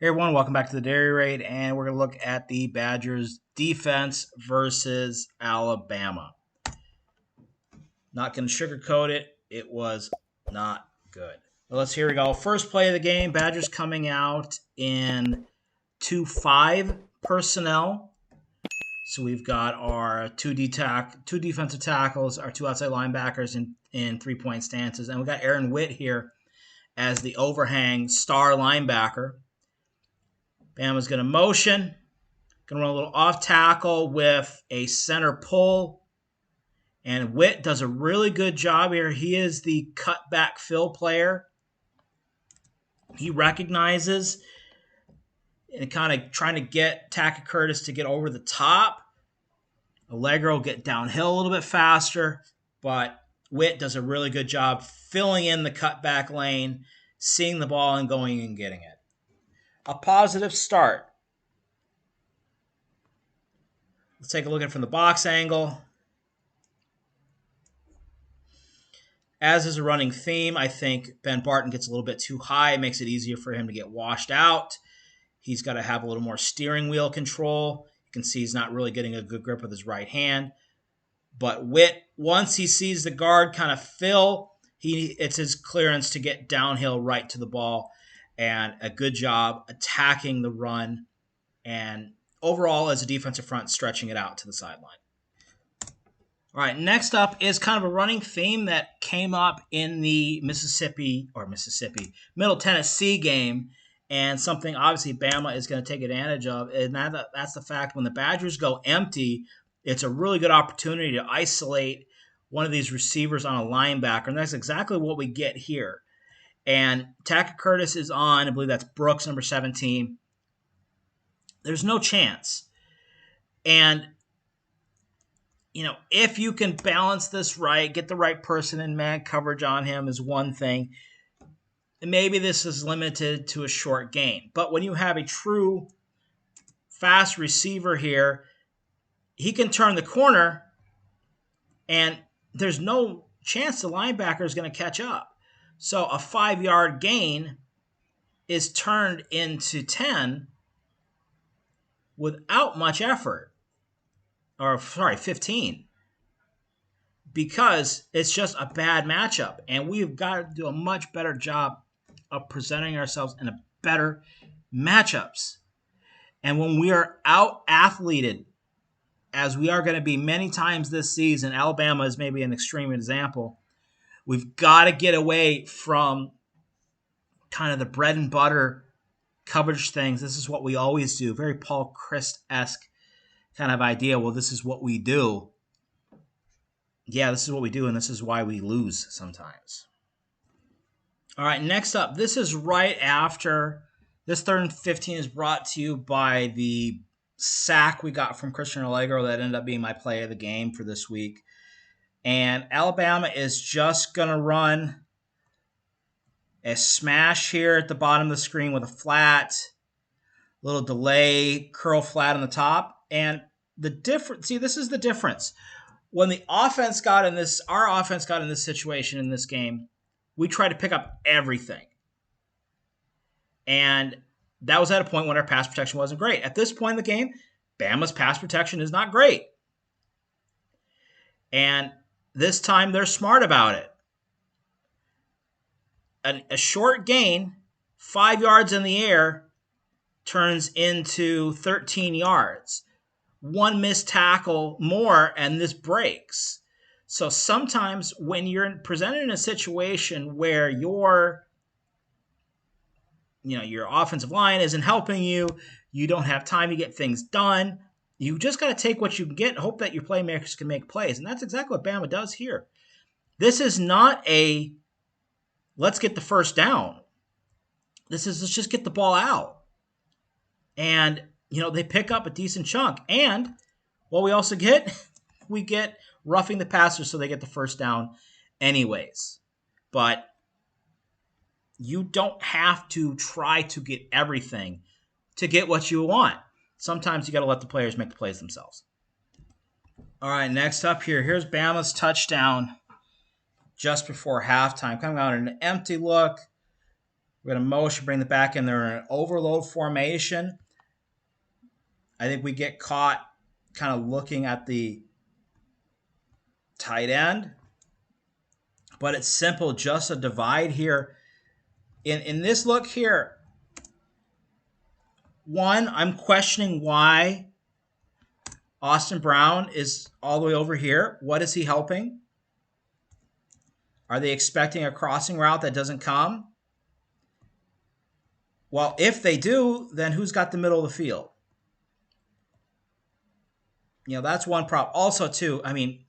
Hey everyone, welcome back to the Dairy Raid, and we're going to look at the Badgers defense versus Alabama. Not going to sugarcoat it. It was not good. Well, here we go. First play of the game, Badgers coming out in 2-5 personnel. So we've got our two defensive tackles, our two outside linebackers in three-point stances, and we've got Aaron Witt here as the overhang star linebacker. Bama's going to motion. Going to run a little off tackle with a center pull. And Witt does a really good job here. He is the cutback fill player. He recognizes and kind of trying to get Tackett Curtis to get over the top. Allegro will get downhill a little bit faster, but Witt does a really good job filling in the cutback lane, seeing the ball and going and getting it. A positive start. Let's take a look at it from the box angle. As is a running theme, I think Ben Barton gets a little bit too high. It makes it easier for him to get washed out. He's got to have a little more steering wheel control. You can see he's not really getting a good grip with his right hand. But Witt, once he sees the guard kind of fill, it's his clearance to get downhill right to the ball. And a good job attacking the run. And overall, as a defensive front, stretching it out to the sideline. All right, next up is kind of a running theme that came up in the Middle Tennessee game, and something obviously Bama is going to take advantage of, and that's the fact when the Badgers go empty, it's a really good opportunity to isolate one of these receivers on a linebacker, and that's exactly what we get here. And Tackett Curtis is on, I believe that's Brooks, number 17. There's no chance. And if you can balance this right, get the right person in man coverage on him is one thing. Maybe this is limited to a short gain. But when you have a true fast receiver here, he can turn the corner, and there's no chance the linebacker is going to catch up. So a 5-yard gain is turned into 10 without much effort. 15. Because it's just a bad matchup. And we've got to do a much better job of presenting ourselves in a better matchups. And when we are out-athleted, as we are going to be many times this season, Alabama is maybe an extreme example, we've got to get away from kind of the bread and butter coverage things. This is what we always do. Very Paul Chryst-esque kind of idea. Well, this is what we do. Yeah, this is what we do, and this is why we lose sometimes. All right, next up, this is right after this 3rd and 15 is brought to you by the sack we got from Christian Allegro that ended up being my play of the game for this week. And Alabama is just going to run a smash here at the bottom of the screen with a flat, little delay, curl flat on the top. And the difference, this is the difference. When the offense got in this, our offense got in this situation in this game, we tried to pick up everything. And that was at a point when our pass protection wasn't great. At this point in the game, Bama's pass protection is not great. And this time they're smart about it. A short gain, 5 yards in the air, turns into 13 yards. One missed tackle more, and this breaks. So sometimes when you're presented in a situation where your offensive line isn't helping you, you don't have time to get things done, you just got to take what you can get and hope that your playmakers can make plays. And that's exactly what Bama does here. This is not a let's get the first down. This is let's just get the ball out. And they pick up a decent chunk. And what we also get, we get roughing the passer so they get the first down anyways. But you don't have to try to get everything to get what you want. Sometimes you got to let the players make the plays themselves. All right, next up here. Here's Bama's touchdown just before halftime. Coming out in an empty look. We're going to motion, bring the back in there in an overload formation. I think we get caught kind of looking at the tight end. But it's simple, just a divide here. In this look here, one, I'm questioning why Austin Brown is all the way over here. What is he helping? Are they expecting a crossing route that doesn't come? Well, if they do, then who's got the middle of the field? You know, that's one problem. Also, too, I mean,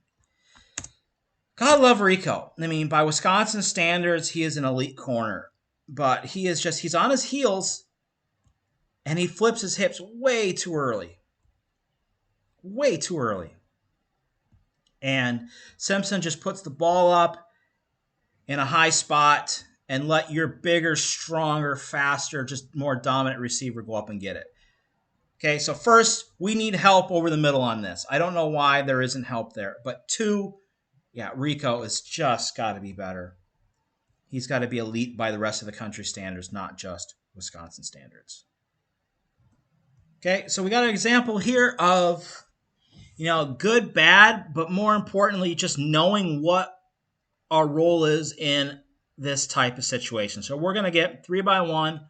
God love Rico. I mean, by Wisconsin standards, he is an elite corner. But he's on his heels, and he flips his hips way too early. Way too early. And Simpson just puts the ball up in a high spot and let your bigger, stronger, faster, just more dominant receiver go up and get it. Okay, so first, we need help over the middle on this. I don't know why there isn't help there. But two, yeah, Rico has just got to be better. He's got to be elite by the rest of the country standards, not just Wisconsin standards. Okay, so we got an example here of, you know, good, bad, but more importantly, just knowing what our role is in this type of situation. So we're going to get 3x1.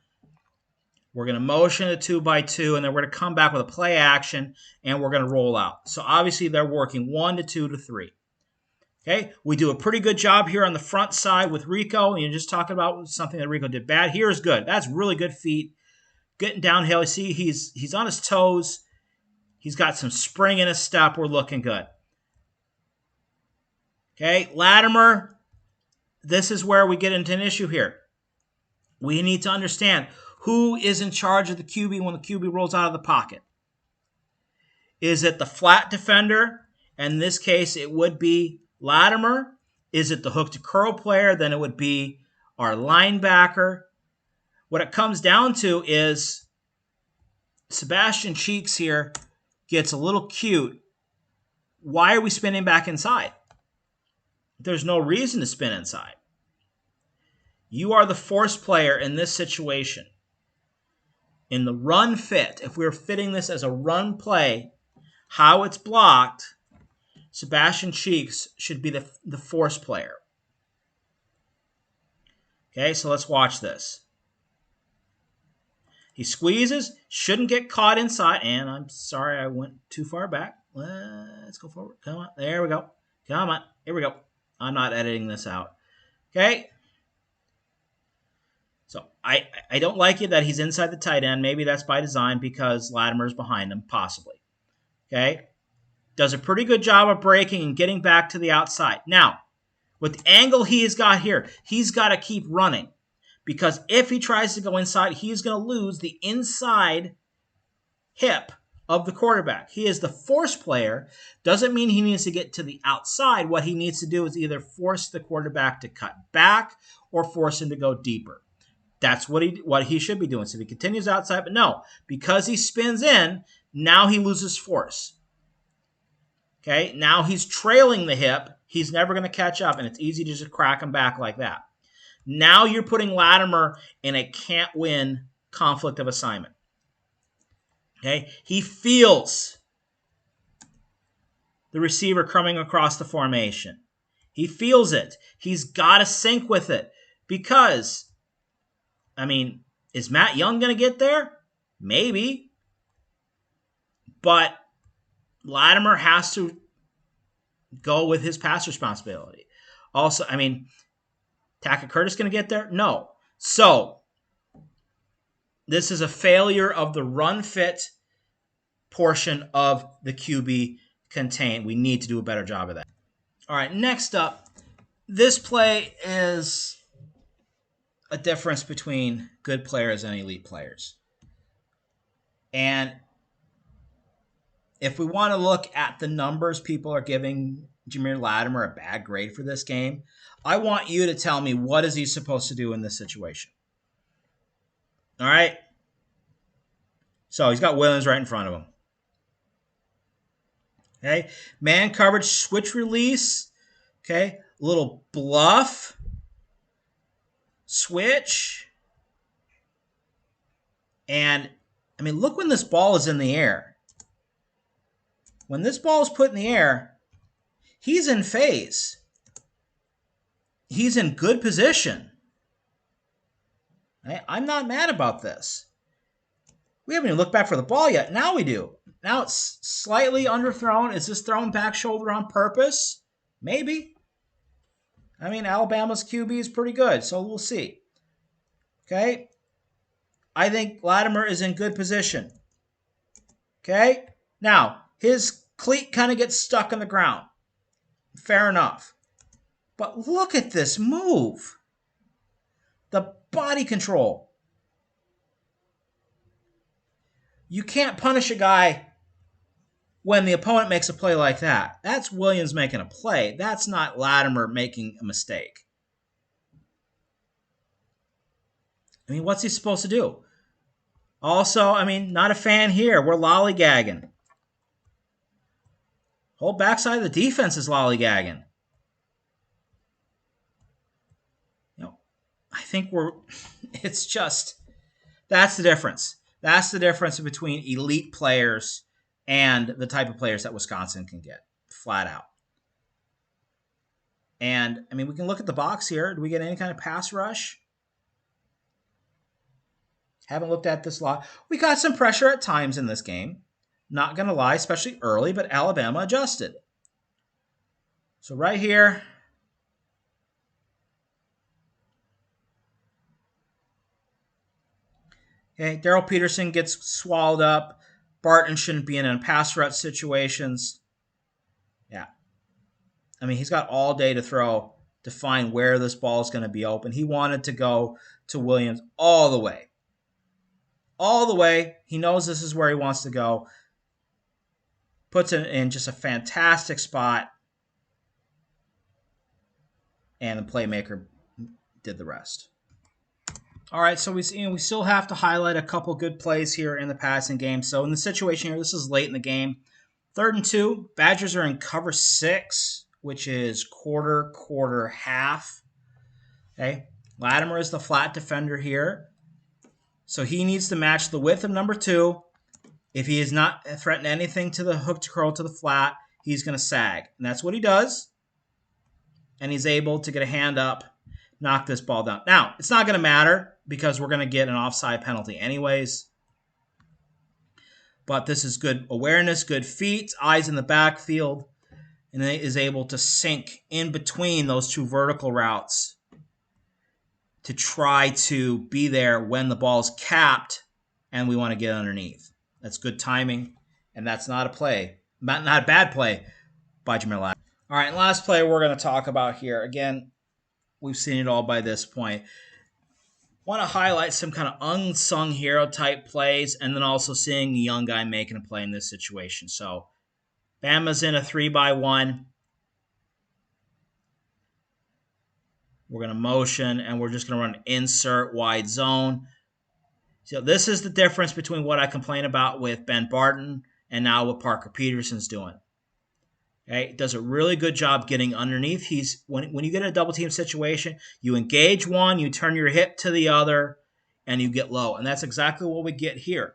We're going to motion a 2x2, and then we're going to come back with a play action, and we're going to roll out. So obviously they're working 1 to 2 to 3. Okay, we do a pretty good job here on the front side with Rico. And you're just talking about something that Rico did bad. Here's good. That's really good feet. Getting downhill. You see he's on his toes. He's got some spring in his step. We're looking good. Okay, Latimer. This is where we get into an issue here. We need to understand who is in charge of the QB when the QB rolls out of the pocket. Is it the flat defender? In this case, it would be Latimer. Is it the hook to curl player? Then it would be our linebacker. What it comes down to is Sebastian Cheeks here gets a little cute. Why are we spinning back inside? There's no reason to spin inside. You are the force player in this situation. In the run fit, if we're fitting this as a run play, how it's blocked, Sebastian Cheeks should be the force player. Okay, so let's watch this. He squeezes, shouldn't get caught inside, and I'm sorry I went too far back. Let's go forward. Come on, there we go. Come on, here we go. I'm not editing this out. Okay. So I don't like it that he's inside the tight end. Maybe that's by design because Latimer's behind him, possibly. Okay. Does a pretty good job of breaking and getting back to the outside. Now, with the angle he has got here, he's got to keep running. Because if he tries to go inside, he's going to lose the inside hip of the quarterback. He is the force player. Doesn't mean he needs to get to the outside. What he needs to do is either force the quarterback to cut back or force him to go deeper. That's what he should be doing. So if he continues outside, but no, because he spins in, now he loses force. Okay, now he's trailing the hip. He's never going to catch up, and it's easy to just crack him back like that. Now you're putting Latimer in a can't-win conflict of assignment. Okay, he feels the receiver coming across the formation. He feels it. He's got to sync with it because, I mean, is Matt Young going to get there? Maybe. But Latimer has to go with his pass responsibility. Also, I mean, Tackett Curtis going to get there? No. So, this is a failure of the run fit portion of the QB contain. We need to do a better job of that. All right, next up, this play is a difference between good players and elite players. And if we want to look at the numbers, people are giving Jameer Latimer a bad grade for this game. I want you to tell me, what is he supposed to do in this situation? All right? So he's got Williams right in front of him. Okay? Man coverage, switch release. Okay? Little bluff. Switch. And, I mean, look when this ball is in the air. When this ball is put in the air, he's in phase. He's in good position. I'm not mad about this. We haven't even looked back for the ball yet. Now we do. Now it's slightly underthrown. Is this thrown back shoulder on purpose? Maybe. I mean, Alabama's QB is pretty good, so we'll see. Okay? I think Latimer is in good position. Okay? Now, his cleat kind of gets stuck in the ground. Fair enough. But look at this move. The body control. You can't punish a guy when the opponent makes a play like that. That's Williams making a play. That's not Latimer making a mistake. I mean, what's he supposed to do? Also, I mean, not a fan here. We're lollygagging. Whole backside of the defense is lollygagging. I think it's just, that's the difference. That's the difference between elite players and the type of players that Wisconsin can get, flat out. And, I mean, we can look at the box here. Do we get any kind of pass rush? Haven't looked at this a lot. We got some pressure at times in this game. Not going to lie, especially early, but Alabama adjusted. So right here, okay, Darrell Peterson gets swallowed up. Barton shouldn't be in pass rush situations. Yeah. I mean, he's got all day to throw to find where this ball is going to be open. He wanted to go to Williams all the way. All the way. He knows this is where he wants to go. Puts it in just a fantastic spot. And the playmaker did the rest. All right, so we still have to highlight a couple good plays here in the passing game. So in the situation here, this is late in the game. 3rd and 2, Badgers are in cover 6, which is quarter, half. Okay, Latimer is the flat defender here. So he needs to match the width of number 2. If he is not threatening anything to the hook to curl to the flat, he's going to sag. And that's what he does. And he's able to get a hand up, knock this ball down. Now, it's not going to matter because we're going to get an offside penalty anyways. But this is good awareness, good feet, eyes in the backfield, and he is able to sink in between those two vertical routes to try to be there when the ball is capped and we want to get underneath. That's good timing, and that's not a play, not a bad play by Jamil Latimer. All right, last play we're going to talk about here. Again, we've seen it all by this point. Want to highlight some kind of unsung hero type plays, and then also seeing a young guy making a play in this situation. So, Bama's in a 3-by-1. We're going to motion, and we're just going to run an insert wide zone. So this is the difference between what I complain about with Ben Barton and now what Parker Peterson's doing. Okay, does a really good job getting underneath. When you get in a double team situation, you engage one, you turn your hip to the other, and you get low. And that's exactly what we get here.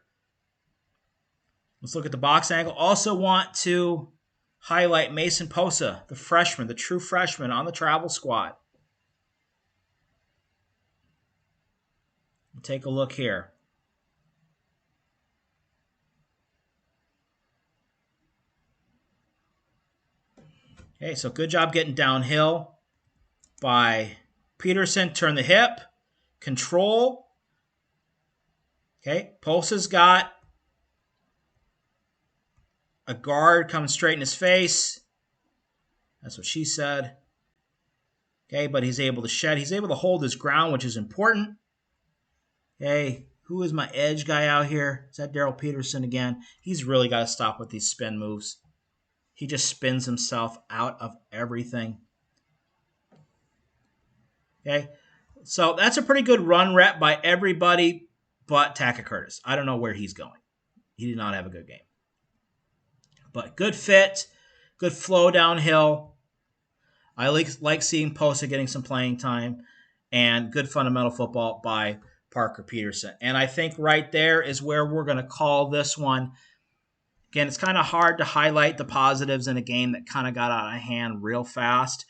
Let's look at the box angle. Also want to highlight Mason Posa, the freshman, the true freshman on the travel squad. Take a look here. Okay, so good job getting downhill by Peterson. Turn the hip, control. Okay, Posa's got a guard coming straight in his face. That's what she said. Okay, but he's able to shed. He's able to hold his ground, which is important. Okay, who is my edge guy out here? Is that Darrell Peterson again? He's really got to stop with these spin moves. He just spins himself out of everything. Okay, so that's a pretty good run rep by everybody but Taka Curtis. I don't know where he's going. He did not have a good game. But good fit, good flow downhill. I like seeing Posa getting some playing time, and good fundamental football by Parker Peterson. And I think right there is where we're going to call this one. Again, it's kind of hard to highlight the positives in a game that kind of got out of hand real fast.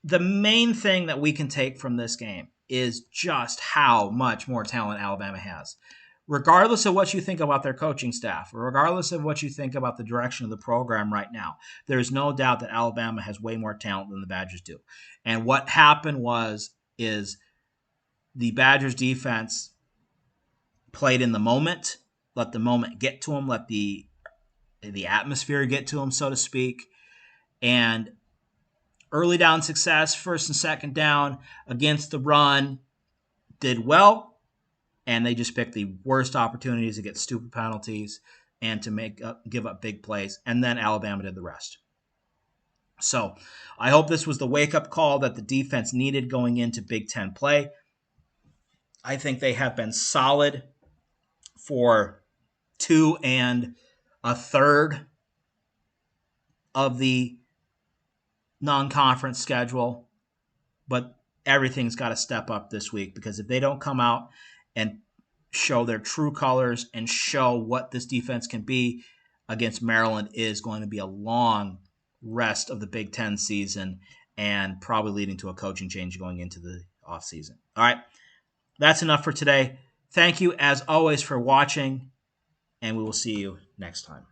The main thing that we can take from this game is just how much more talent Alabama has. Regardless of what you think about their coaching staff, or regardless of what you think about the direction of the program right now, there's no doubt that Alabama has way more talent than the Badgers do. And what happened is the Badgers defense played in the moment, let the moment get to them, let the atmosphere get to them, so to speak. And early down success, first and second down against the run, did well, and they just picked the worst opportunities to get stupid penalties and to give up big plays, and then Alabama did the rest. So I hope this was the wake-up call that the defense needed going into Big Ten play. I think they have been solid for 2 1/3 of the non-conference schedule, but everything's got to step up this week, because if they don't come out and show their true colors and show what this defense can be against Maryland, is going to be a long rest of the Big Ten season and probably leading to a coaching change going into the offseason. All right, that's enough for today. Thank you, as always, for watching, and we will see you next time.